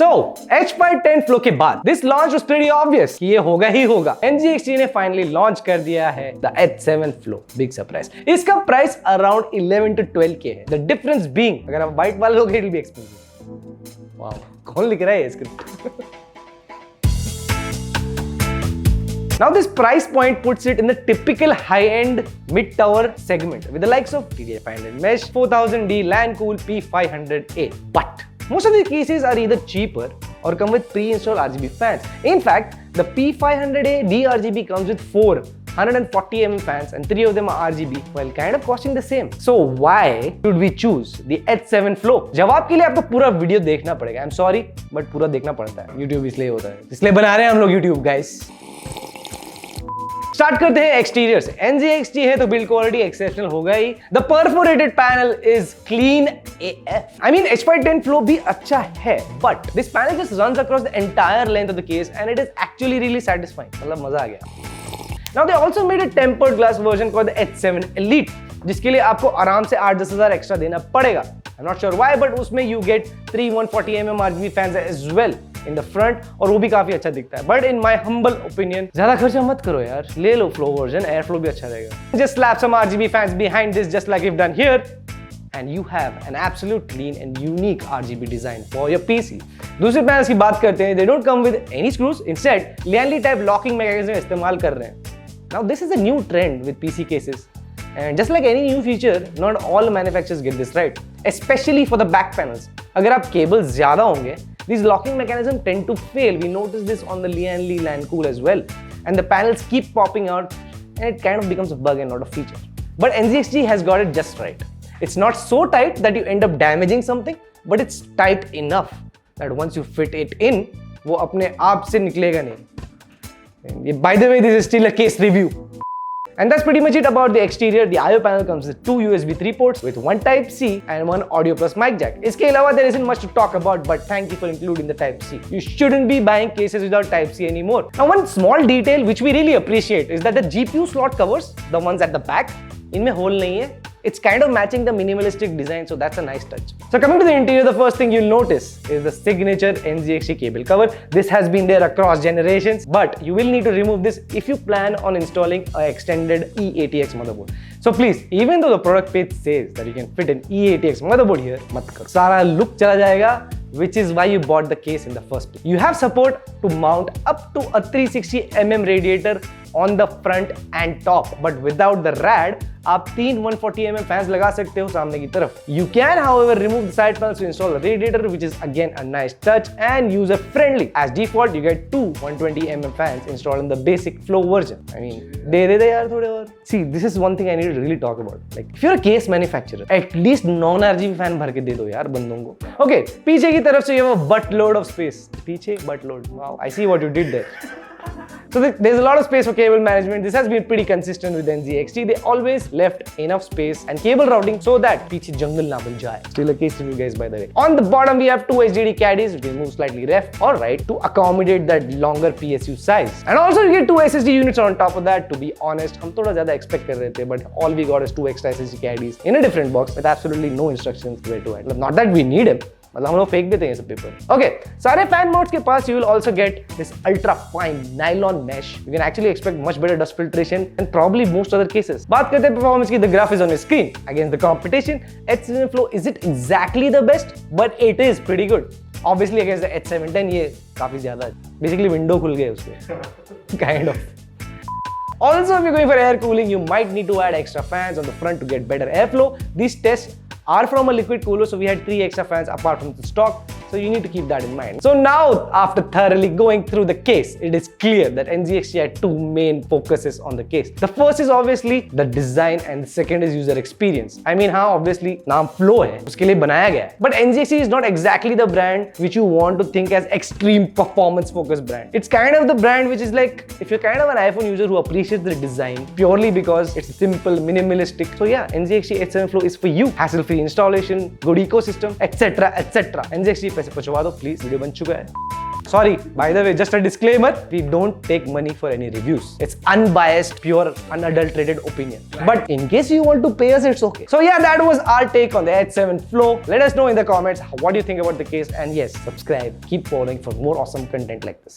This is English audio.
So H510 Flow के बाद this launch was pretty obvious कि ये होगा ही होगा. NZXT ने finally launch कर दिया है the H7 Flow. Big surprise. इसका प्राइस around 11 to 12K है. The difference being अगर आप white वाले लोग it will be expensive. Wow. कौन लिख रहा है ये script? Now this price point puts it in the typical high-end mid-tower segment with the likes of H510 Mesh, 4000D LAN Cool P500A. But most of these cases are either cheaper or come with pre-installed RGB fans. In fact, the P500A DRGB comes with 4 140mm fans and 3 of them are RGB while kind of costing the same. So why should we choose the H7 Flow? जवाब के लिए आपको पूरा video देखना पड़ेगा. I'm sorry, but पूरा देखना पड़ता है. YouTube इसलिए होता है. इसलिए बना रहे हैं हम लोग YouTube guys. स्टार्ट करते हैं एक्सटीरियर से. NZXT है तो बिल्ड क्वालिटी एक्सेप्शनल होगा ही. The perforated panel is clean AF. I mean H510 Flow भी अच्छा है, but this panel just runs across the entire length of the case and it is actually really satisfying. मतलब मजा आ गया. Now they also made a tempered glass version called the H7 Elite, जिसके लिए आपको आराम से 8-10 हज़ार एक्स्ट्रा देना पड़ेगा. I'm not sure why, but उसमें you get 3 140mm RGB fans as well in the front और वो भी काफी अच्छा दिखता है. But in my humble opinion, ज्यादा खर्चा मत करो यार, ले low flow version, air flow भी अच्छा रहेगा. Just slap some RGB fans behind this just like we've done here and you have an absolute clean and unique RGB design for your PC. दूसरे पैनल्स की बात करते हैं. They don't come with any screws. Instead, liya type locking mechanism इस्तेमाल कर रहे हैं. Now this is a new trend with PC cases. And just like any new feature, not all manufacturers get this right, especially for the back panels. अगर आप cables ज़्यादा होंगे, these locking mechanisms tend to fail. We noticed this on the liya and LAN Cool as well. And the panels keep popping out and it kind of becomes a bug and not a feature. But NZXT has got it just right. It's not so tight that you end up damaging something, but it's tight enough that once you fit it in, वो अपने आप से निकलेगा नहीं. By the way, this is still a case review. And that's pretty much it about the exterior. The I/O panel comes with 2 USB 3 ports with 1 Type-C and 1 audio plus mic jack. इसके अलावा there isn't much to talk about, but thank you for including the Type-C. You shouldn't be buying cases without Type-C anymore. Now one small detail which we really appreciate is that the GPU slot covers, the ones at the back, इनमें hole नहीं है. It's kind of matching the minimalistic design, so that's a nice touch. So coming to the interior, the first thing you'll notice is the signature NZXT cable cover. This has been there across generations, but you will need to remove this if you plan on installing an extended E-ATX motherboard. So please, even though the product page says that you can fit an E-ATX motherboard here, मत करो. सारा look चला जाएगा, which is why you bought the case in the first place. You have support to mount up to a 360mm radiator on the front and top, but without the rad, आप 3 140mm fans लगा सकते हो सामने की तरफ. You can, however, remove the side panels to install a radiator, which is again a nice touch and user friendly. As default, you get 2 120mm fans installed in the basic Flow version. I mean, दे यार थोड़े और. See, this is one thing I need to really talk about. Like, if you're a case manufacturer, at least non-RGB fan भर के दे दो यार बंदों को. Okay, पीछे की तरफ से you have a buttload of space. पीछे buttload. Wow, I see what you did there. So there's a lot of space for cable management. This has been pretty consistent with NZXT. They always left enough space and cable routing so that पीछे jungle ना बन जाए. Still a case review guys, by the way. On the bottom we have 2 HDD caddies which will move slightly left or right to accommodate that longer PSU size. And also you get 2 SSD units on top of that. To be honest, हम थोड़ा ज़्यादा expect कर रहे थे, but all we got is 2 extra SSD caddies in a different box with absolutely no instructions where to add. Not that we need them. मतलब हम लोग फेंक देते हैं सब पेपर. ओके, सारे फैन मोड्स के पास you will also get this ultra fine nylon mesh. You can actually expect much better dust filtration and probably most other cases. बात करते हैं performance की. The graph is on your screen. Against the competition, H7 Flow isn't exactly the best, but it is pretty good. Obviously against the H710 ये काफी ज्यादा है. Basically window खुल गए उसके. Kind of. Also, if you're going for air cooling, you might need to add extra fans on the front to get better airflow. These tests are from a liquid cooler, so we had 3 extra fans apart from the stock. So you need to keep that in mind. So now, after thoroughly going through the case, it is clear that NZXT had 2 main focuses on the case. The first is obviously the design and the second is user experience. I mean, हाँ, obviously नाम Flow है, उसके लिए बनाया गया है. But NZXT is not exactly the brand which you want to think as extreme performance focused brand. It's kind of the brand which is like, if you're kind of an iPhone user who appreciates the design purely because it's simple, minimalistic. So yeah, NZXT H7 Flow is for you. Hassle-free installation, good ecosystem, etc. etc. NZXT पैसे पहुंचवा दो please, video बन चुका है. Sorry, by the way, just a disclaimer, we don't take money for any reviews. It's unbiased, pure, unadulterated opinion. But in case you want to pay us, it's okay. So yeah, that was our take on the H7 Flow. Let us know in the comments what do you think about the case, and yes, subscribe, keep following for more awesome content like this.